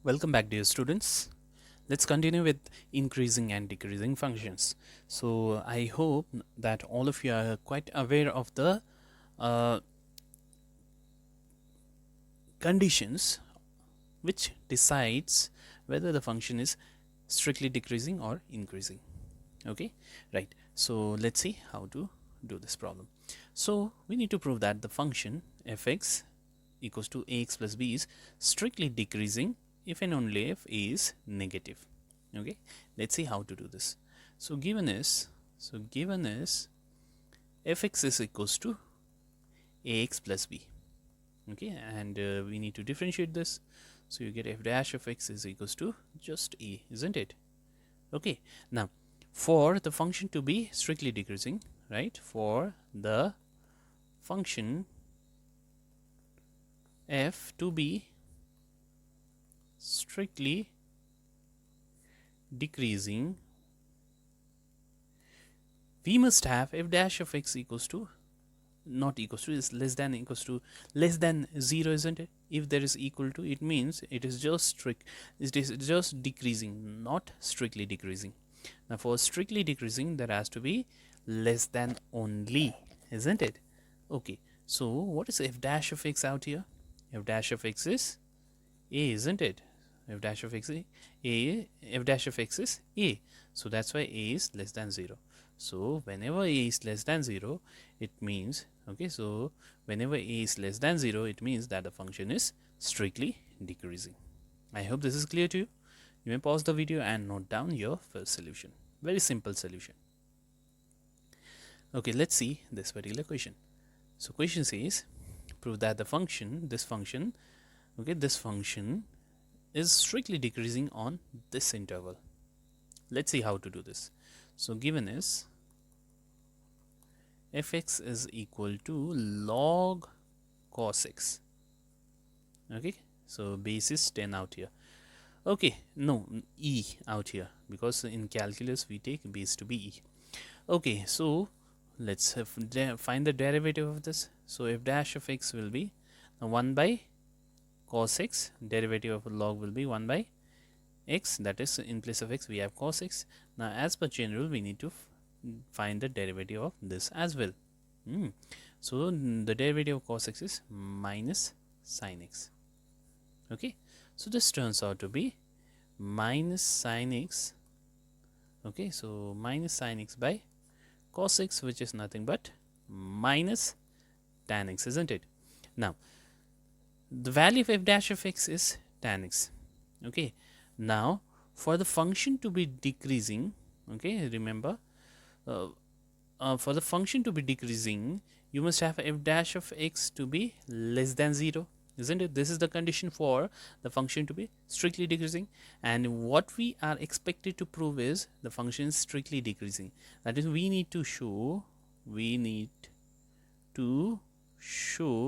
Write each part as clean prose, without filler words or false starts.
Welcome back, dear students. Let's continue with increasing and decreasing functions. So I hope that all of you are quite aware of the uh, conditions which decides whether the function is strictly decreasing or increasing. Okay, right. So let's see how to do this problem. So we need to prove that the function fx equals to ax plus b is strictly decreasing if and only if a is negative. Okay, let's see how to do this. So given is fx is equals to ax plus b. Okay, and we need to differentiate this. So you get f dash of x is equals to just a, isn't it? Okay, now for the function to be strictly decreasing, right, for the function f to be strictly decreasing, we must have f dash of x equals to, not equals to, is less than equals to less than 0, isn't it? If there is equal to, it means it is just decreasing, not strictly decreasing. Now for strictly decreasing, there has to be less than only, isn't it? Okay, so what is f dash of x out here? F dash of x is a, isn't it? F dash of x is a, f dash of x is a, so that's why a is less than 0. So whenever a is less than 0, it means, okay, so whenever a is less than 0, it means that the function is strictly decreasing. I hope this is clear to you. You may pause the video and note down your first solution. Very simple solution. Okay, let's see this particular question. So question says, prove that the function, this function is strictly decreasing on this interval. Let's see how to do this. So given is fx is equal to log cos x. Okay, so base is 10 out here. Okay, no, e out here, because in calculus we take base to be e. Okay, so let's find the derivative of this. So f dash of x will be 1 by cos x, derivative of log will be 1 by x, that is in place of x we have cos x. Now as per chain rule, we need to find the derivative of this as well. So the derivative of cos x is minus sin x. Okay, so this turns out to be minus sin x. Okay, so minus sin x by cos x, which is nothing but minus tan x, isn't it? Now the value of f dash of x is tan x. Okay, now for the function to be decreasing, okay, remember, for the function to be decreasing, you must have f dash of x to be less than 0, isn't it? This is the condition for the function to be strictly decreasing, and what we are expected to prove is the function is strictly decreasing. That is, we need to show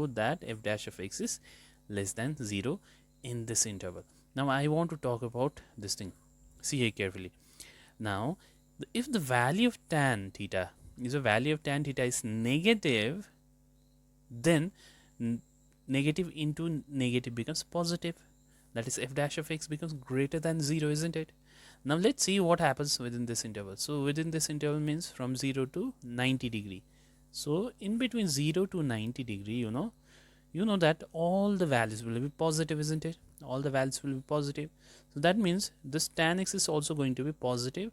that f dash of x is less than 0 in this interval. Now I want to talk about this thing. See here carefully. Now if the value of tan theta is negative, then negative into negative becomes positive. That is, f dash of x becomes greater than 0, isn't it? Now let's see what happens within this interval. So within this interval means from 0 to 90 degree. So in between 0 to 90 degree, you know that all the values will be positive, isn't it? All the values will be positive. So that means this tan x is also going to be positive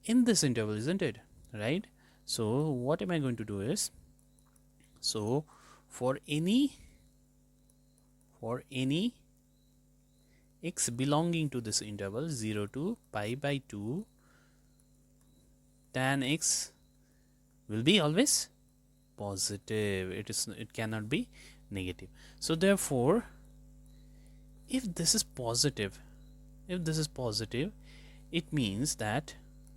in this interval, isn't it? Right? So what am I going to do is, so for any x belonging to this interval 0 to pi by 2, tan x will be always positive. It cannot be negative. So therefore, if this is positive, it means that,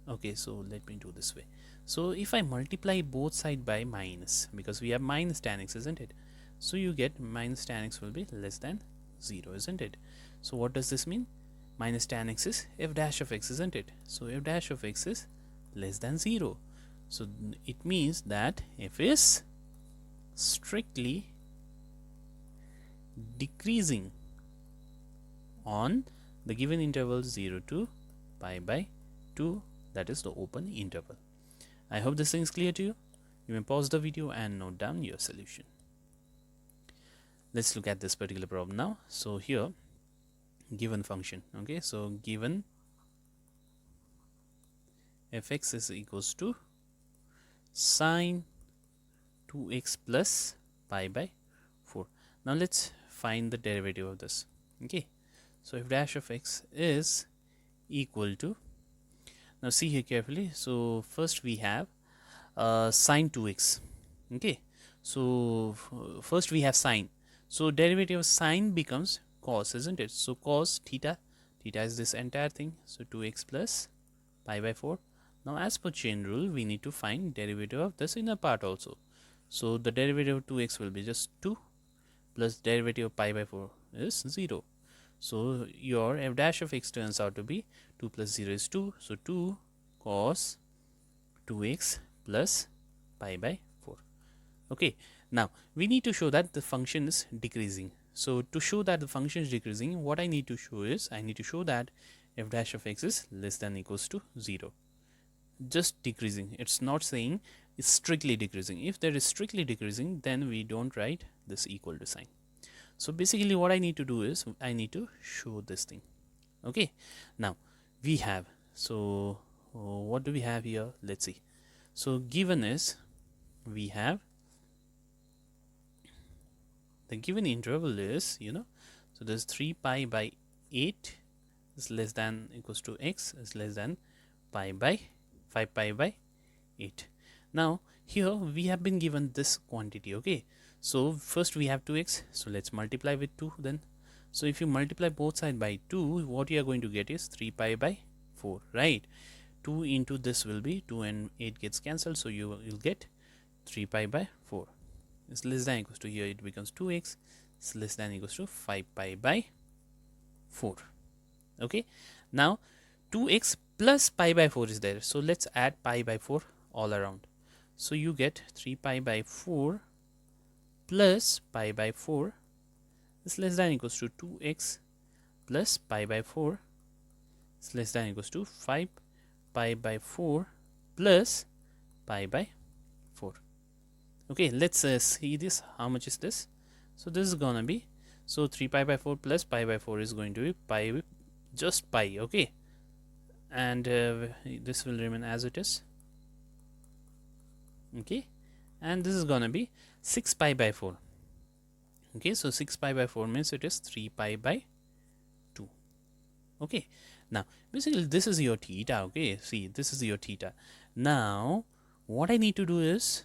okay, so let me do this way. So if I multiply both sides by minus, because we have minus tan x, isn't it? So you get minus tan x will be less than 0, isn't it? So what does this mean? Minus tan x is f dash of x, isn't it? So f dash of x is less than 0. So it means that f is strictly decreasing on the given interval 0 to pi by 2, that is the open interval. I hope this thing is clear to you. You may pause the video and note down your solution. Let's look at this particular problem now. So here, given function, okay, so given fx is equals to sine 2x plus pi by 4. Now let's find the derivative of this. Okay, so f dash of x is equal to, now see here carefully, so first we have sine 2x. okay, so first we have sine, so derivative of sine becomes cos, isn't it? So cos theta, theta is this entire thing, so 2x plus pi by 4. Now as per chain rule, we need to find derivative of this inner part also. So the derivative of 2x will be just 2 plus derivative of pi by 4 is 0. So your f dash of x turns out to be 2 plus 0 is 2. So 2 cos 2x plus pi by 4. Okay, now we need to show that the function is decreasing. So to show that the function is decreasing, what I need to show is, I need to show that f dash of x is less than equals to 0. Just decreasing, it's not saying it's strictly decreasing. If there is strictly decreasing, then we don't write this equal to sign. So basically what I need to do is I need to show this thing. Okay, now we have, so what do we have here? Let's see. So given is, we have the given interval is, so there's 3 pi by 8 is less than equals to x is less than pi by 5 pi by 8. Now here we have been given this quantity. Okay, so first we have 2x, so let's multiply with 2 then. So if you multiply both sides by 2, what you are going to get is 3 pi by 4, right? 2 into this will be 2 and 8 gets cancelled, so you will get 3 pi by 4 is less than equals to, here it becomes 2x is less than equals to 5 pi by 4. Okay, now 2x plus pi by 4 is there, so let's add pi by 4 all around. So you get 3 pi by 4 plus pi by 4 is less than equals to 2x plus pi by 4 is less than equals to 5 pi by 4 plus pi by 4. Okay, let's see this. How much is this? So this is gonna be, so 3 pi by 4 plus pi by 4 is going to be pi, just pi. Okay, and this will remain as it is. Okay, and this is gonna be 6 pi by 4. Okay, so 6 pi by 4 means it is 3 pi by 2. Okay, now basically this is your theta. Okay, see, this is your theta. Now what I need to do is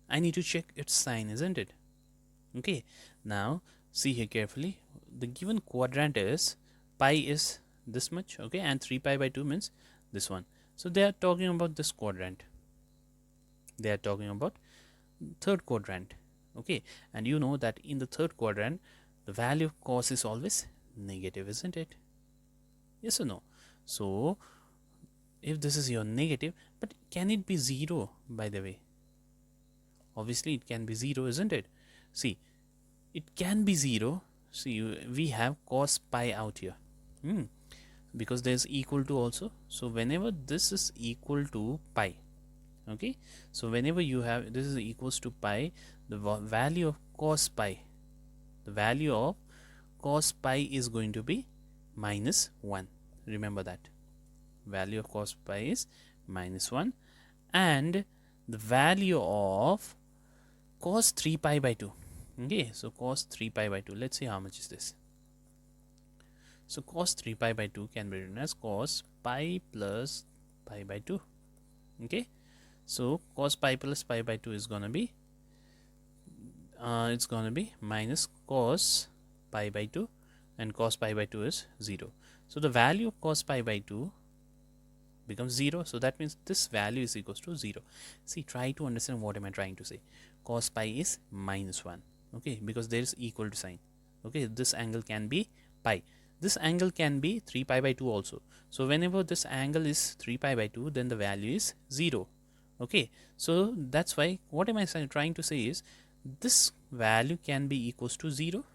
I need to check its sign, isn't it? Okay, now see here carefully, the given quadrant is pi is this much, okay, and 3 pi by 2 means this one. So they are talking about this quadrant, they are talking about third quadrant. Okay, and you know that in the third quadrant the value of cos is always negative, isn't it? Yes or no? So if this is your negative, but can it be 0, by the way? Obviously it can be 0, isn't it? See, it can be 0. See, we have cos pi out here, because there's equal to also. So whenever this is equal to pi, okay, so whenever you have this is equals to pi, the value of cos pi, the value of cos pi is going to be minus 1. Remember that value of cos pi is minus 1, and the value of cos 3 pi by 2. Okay, so cos 3 pi by 2, let's see how much is this. So cos 3 pi by 2 can be written as cos pi plus pi by 2. Okay, so cos pi plus pi by 2 is gonna be it's gonna be minus cos pi by 2, and cos pi by 2 is 0. So the value of cos pi by 2 becomes 0, so that means this value is equals to 0. See, try to understand what am I trying to say. Cos pi is minus 1, okay, because there is equal to sign. Okay, this angle can be pi, this angle can be 3 pi by 2 also. So whenever this angle is 3 pi by 2, then the value is 0. Okay, so that's why what am I trying to say is this value can be equals to 0,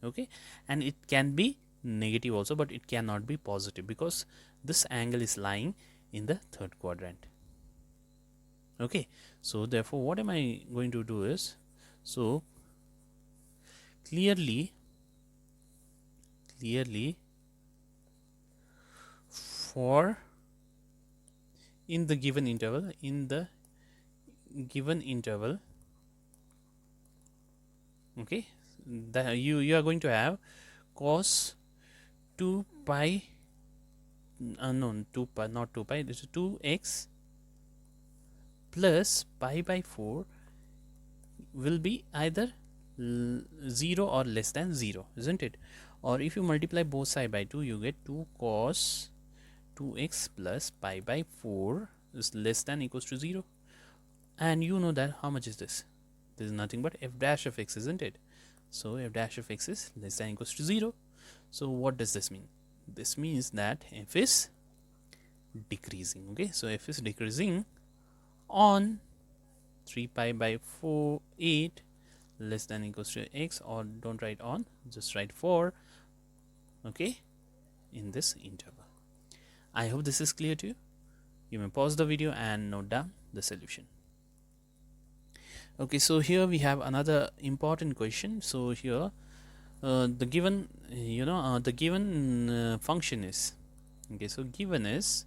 okay, and it can be negative also, but it cannot be positive because this angle is lying in the third quadrant. Okay, so therefore what am I going to do is, so clearly for in the given interval, okay, that you are going to have cos 2 pi, no, 2 pi, not 2 pi, this is 2x plus pi by 4 will be either 0 or less than 0, isn't it? Or if you multiply both side by 2, you get 2 cos 2x plus pi by 4 is less than equals to 0. And you know that how much is this? This is nothing but f dash of x, isn't it? So f dash of x is less than equals to 0. So what does this mean? This means that f is decreasing. Okay, so f is decreasing on 3 pi by 4 8 less than equals to x, or don't write on, just write 4, okay, in this interval. I hope this is clear to you. You may pause the video and note down the solution. Okay, so here we have another important question. So here the given function is, okay, so given is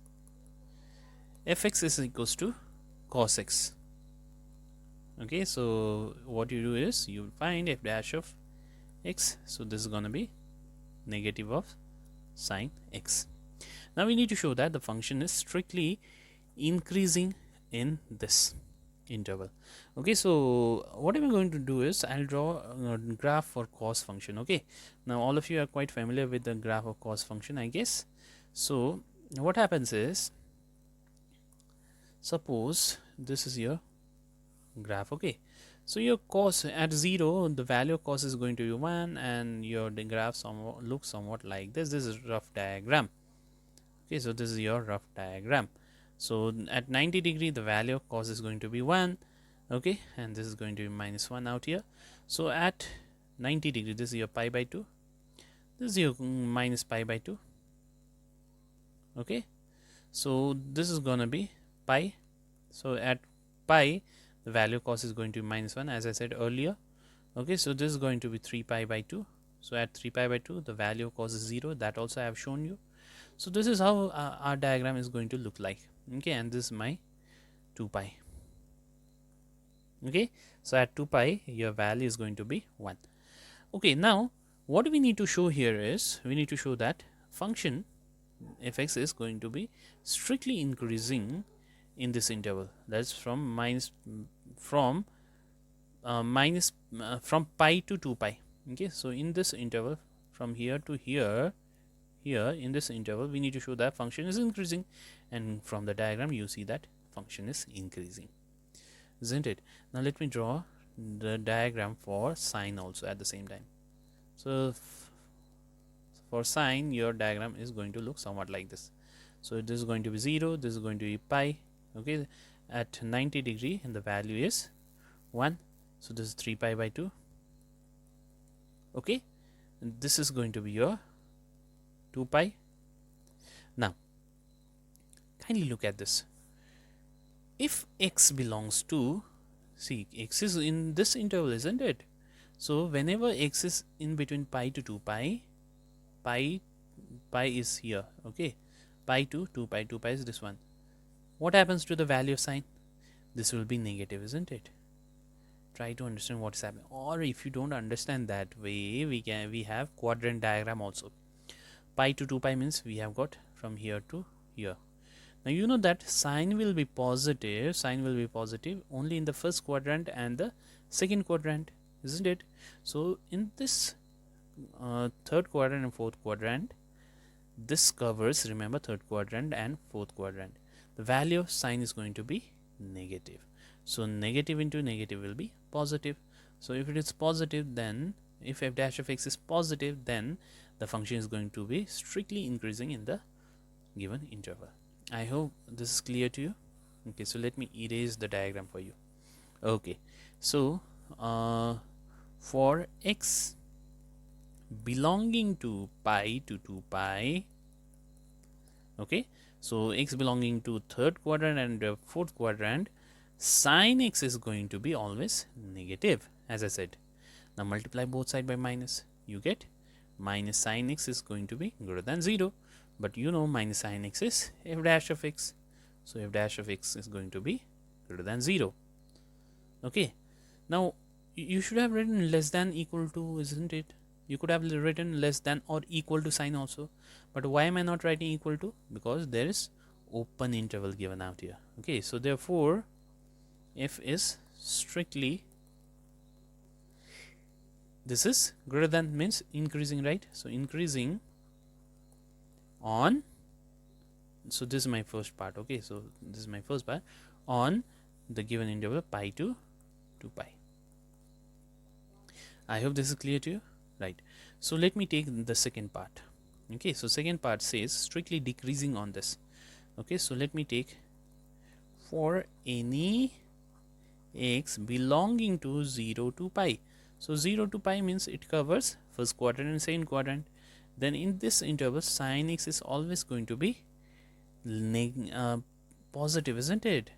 fx is equals to cos x. Okay, so what you do is you find f dash of x, so this is going to be negative of sine x. Now we need to show that the function is strictly increasing in this interval. Okay, so what I'm going to do is I'll draw a graph for cos function. Okay, now all of you are quite familiar with the graph of cos function, I guess. So what happens is, suppose this is your graph. Okay, so your cos at 0, the value of cos is going to be 1, and your graph looks somewhat like this. This is rough diagram. Okay, so this is your rough diagram. So at 90 degree the value of cos is going to be 1, okay, and this is going to be minus 1 out here. So at 90 degree, this is your pi by 2, this is your minus pi by 2, okay, so this is gonna be pi. So at pi the value of cos is going to be minus 1, as I said earlier. Okay, so this is going to be 3 pi by 2. So at 3 pi by 2 the value of cos is 0, that also I have shown you. So this is how our diagram is going to look like. Okay, and this is my 2 pi. Okay, so at 2 pi your value is going to be 1. Okay, now what we need to show here is, we need to show that function fx is going to be strictly increasing in this interval, that's from pi to 2 pi. Okay, so in this interval from here to here in this interval we need to show that function is increasing, and from the diagram you see that function is increasing, isn't it? Now let me draw the diagram for sine also at the same time. So for sine your diagram is going to look somewhat like this. So this is going to be 0, this is going to be pi. Okay, at 90 degree and the value is 1, so this is 3 pi by 2. Okay, and this is going to be your 2 pi. Now kindly look at this. If x belongs to, see, x is in this interval, isn't it? So whenever x is in between pi to 2 pi, pi is here. Okay, pi to 2 pi, 2 pi is this one. What happens to the value of sine? This will be negative, isn't it? Try to understand what is happening. Or if you don't understand that way, we have quadrant diagram also. Pi to 2 pi means we have got from here to here. Now you know that sine will be positive only in the first quadrant and the second quadrant, isn't it? So in this third quadrant and fourth quadrant, this covers, remember, third quadrant and fourth quadrant. The value of sine is going to be negative. So negative into negative will be positive. So if it is positive, then if f dash of x is positive, then the function is going to be strictly increasing in the given interval. I hope this is clear to you. Okay, so let me erase the diagram for you. Okay, so for x belonging to pi to 2 pi. Okay, so x belonging to third quadrant and fourth quadrant, sine x is going to be always negative, as I said. Now multiply both sides by minus, you get minus sine x is going to be greater than 0. But you know minus sine x is f dash of x. So f dash of x is going to be greater than 0. Okay, now you should have written less than equal to, isn't it? You could have written less than or equal to sign also. But why am I not writing equal to? Because there is open interval given out here. Okay, so therefore f is strictly, this is greater than means increasing, right? So increasing on, so this is my first part. Okay, so this is my first part on the given interval pi to 2 pi. I hope this is clear to you, right? So let me take the second part. Okay, so second part says strictly decreasing on this. Okay, so let me take for any x belonging to 0 to pi. So 0 to pi means it covers first quadrant and second quadrant. Then in this interval, sine x is always going to be positive, isn't it?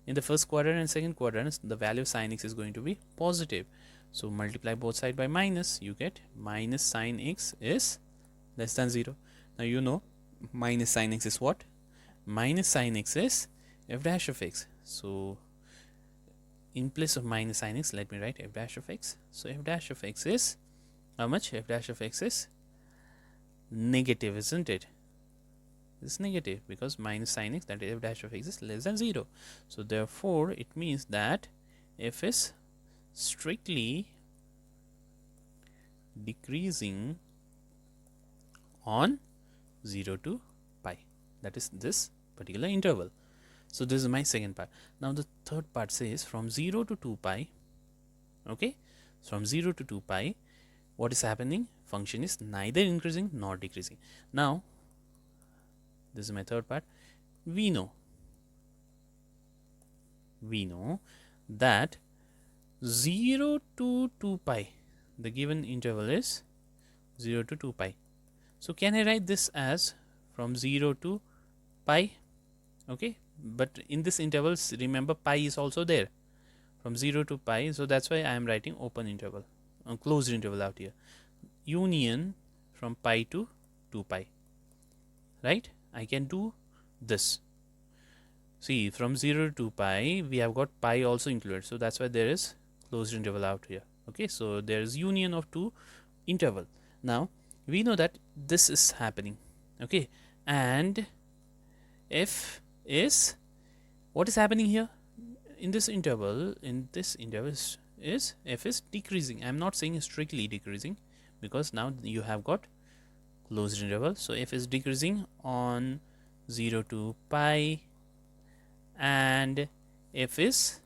In the first quadrant and second quadrant, the value of sine x is going to be positive. So multiply both sides by minus, you get minus sine x is less than 0. Now you know minus sine x is what? Minus sine x is f dash of x. So in place of minus sine x, let me write f dash of x. So f dash of x is how much? F dash of x is negative, isn't it? It's negative because minus sine x, that is f dash of x, is less than 0. So therefore it means that f is strictly decreasing on 0 to pi, that is this particular interval. So this is my second part. Now the third part says from 0 to 2 pi. Okay, from 0 to 2 pi, what is happening? Function is neither increasing nor decreasing. Now this is my third part. We know that 0 to 2 pi, the given interval is 0 to 2 pi. So can I write this as from 0 to pi? Okay, but in this interval, remember pi is also there from 0 to pi. So that's why I am writing open interval, closed interval out here. Union from pi to 2 pi, right? I can do this. See, from 0 to 2 pi, we have got pi also included. So that's why there is closed interval out here. Okay, so there is union of two interval. Now we know that this is happening. Okay, and f is, what is happening here in this interval? In this interval is f is decreasing. I am not saying strictly decreasing because now you have got closed interval. So f is decreasing on 0 to pi and f is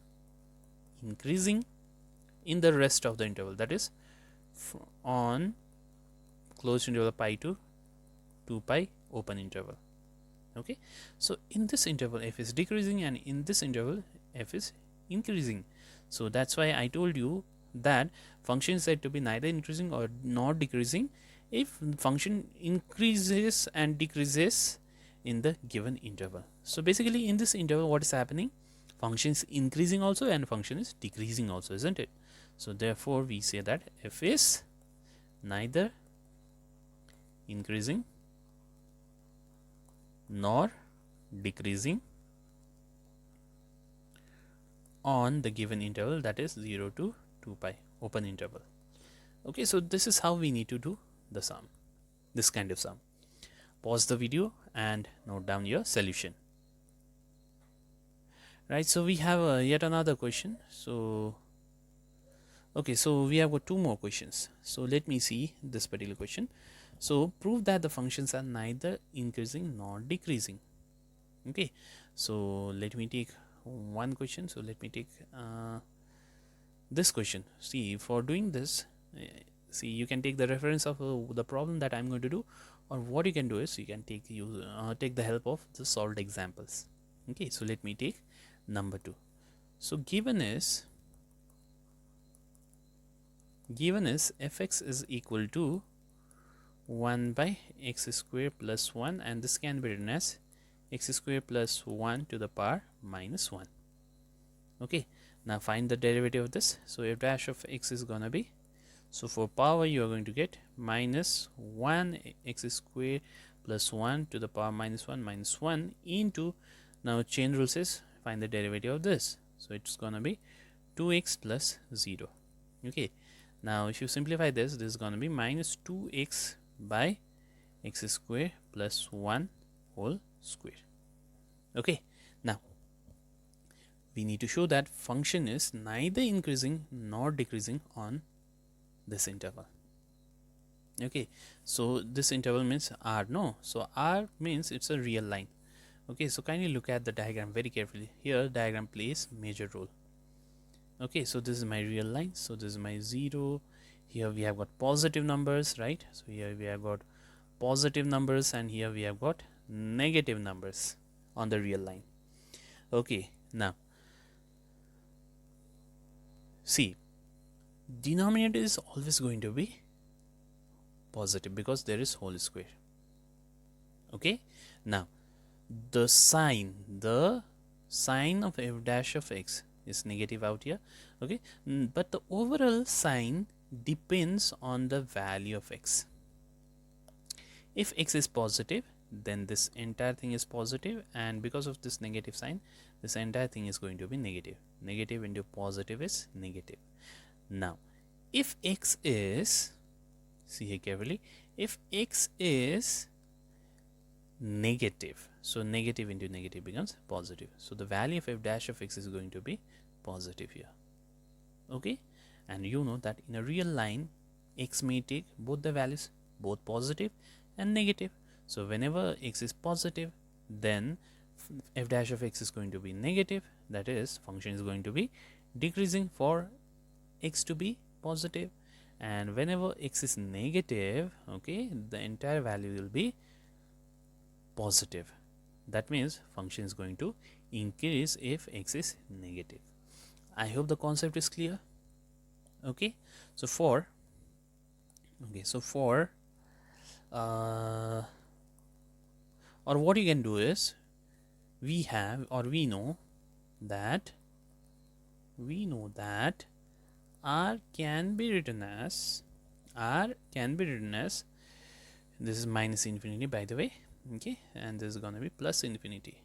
increasing in the rest of the interval, that is on closed interval pi to 2 pi open interval. Okay, so in this interval f is decreasing and in this interval f is increasing. So that's why I told you that function is said to be neither increasing or not decreasing if function increases and decreases in the given interval. So basically in this interval what is happening? Function is increasing also and function is decreasing also, isn't it? So therefore we say that f is neither increasing nor decreasing on the given interval, that is 0 to 2 pi open interval. Okay, so this is how we need to do the sum, this kind of sum. Pause the video and note down your solution. Right, so we have yet another question. So okay, so we have got two more questions. So let me see this particular question. So prove that the functions are neither increasing nor decreasing. Okay, so let me take one question. So let me take this question. See, for doing this, see, you can take the reference of the problem that I'm going to do, or what you can do is you can take the help of the solved examples. Okay, so let me take number 2. So given is fx is equal to 1 by x square plus 1, and this can be written as x square plus 1 to the power minus 1. Okay, now find the derivative of this. So f dash of x is gonna be, so for power you are going to get minus 1 x square plus 1 to the power minus 1 into, now chain rule says find the derivative of this, so it's gonna be 2x plus 0. Okay, now if you simplify this, this is gonna be minus 2x by x square plus 1 whole square. Okay, now we need to show that function is neither increasing nor decreasing on this interval. Okay, so this interval means r, no, so r means it's a real line. Okay, so kindly look at the diagram very carefully. Here diagram plays major role. Okay, so this is my real line, so this is my 0. Here we have got positive numbers, right? So here we have got positive numbers, and here we have got negative numbers on the real line. Okay, now see, denominator is always going to be positive because there is whole square. Okay, now the sign of f dash of x is negative out here. Okay, but the overall sign depends on the value of x. If x is positive, then this entire thing is positive, and because of this negative sign, this entire thing is going to be negative. Negative into positive is negative. Now if x is, see here carefully, if x is negative, so negative into negative becomes positive, so the value of f dash of x is going to be positive here. Okay, and you know that in a real line x may take both the values, both positive and negative. So whenever x is positive, then f dash of x is going to be negative, that is function is going to be decreasing for x to be positive, and whenever x is negative, okay, the entire value will be positive. That means function is going to increase if x is negative. I hope the concept is clear. Okay, so for or what you can do is, we know that r can be written as, this is minus infinity by the way, okay, and this is going to be plus infinity.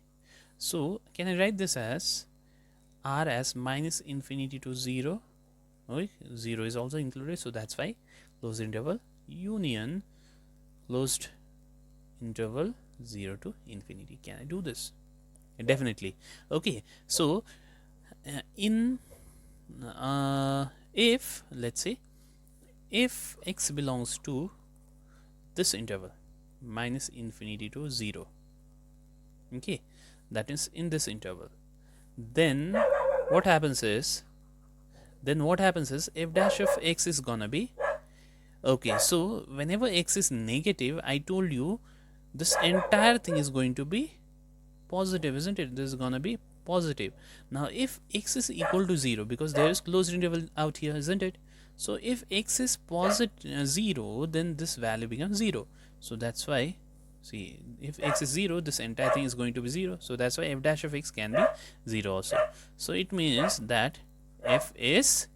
So can I write this as r as minus infinity to 0? Okay, 0 is also included, so that's why closed interval union closed interval 0 to infinity. Can I do this? Definitely. Okay, so if let's say if x belongs to this interval minus infinity to 0, okay, that is in this interval, then what happens is f dash of x is gonna be, okay, so whenever x is negative, I told you this entire thing is going to be positive, isn't it? This is gonna be positive. Now if x is equal to 0, because there is closed interval out here, isn't it? So if x is positive 0, then this value becomes 0. So that's why, see, if x is 0, this entire thing is going to be 0. So that's why f dash of x can be 0 also. So it means that f is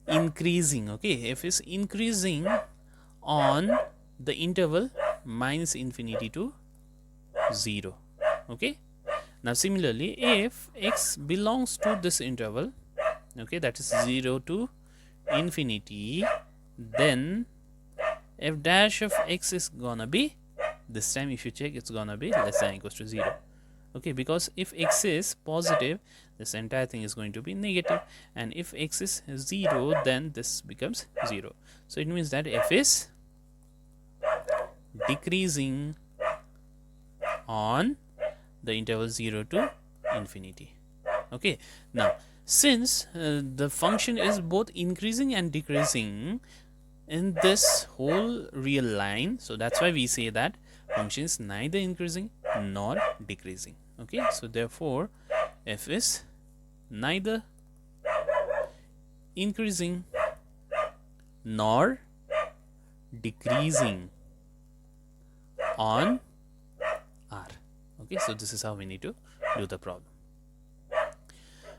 increasing. Okay, f is increasing on the interval minus infinity to 0. Okay, now similarly, if x belongs to this interval, okay, that is 0 to infinity, then f dash of x is gonna be, this time if you check, it's gonna be less than or equals to 0. Okay, because if x is positive, this entire thing is going to be negative, and if x is 0, then this becomes 0. So it means that f is decreasing on the interval 0 to infinity. Okay, now since the function is both increasing and decreasing in this whole real line, so that's why we say that function is neither increasing nor decreasing. Okay, so therefore f is neither increasing nor decreasing. on R. Okay, so this is how we need to do the problem.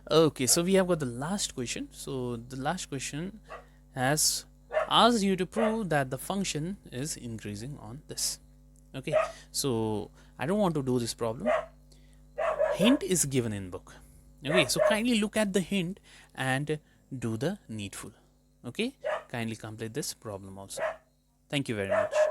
Okay, so we have got the last question. So the last question has asked you to prove that the function is increasing on this. Okay, so I don't want to do this problem. Hint is given in book. Okay, so kindly look at the hint and do the needful. Okay, kindly complete this problem also. Thank you very much.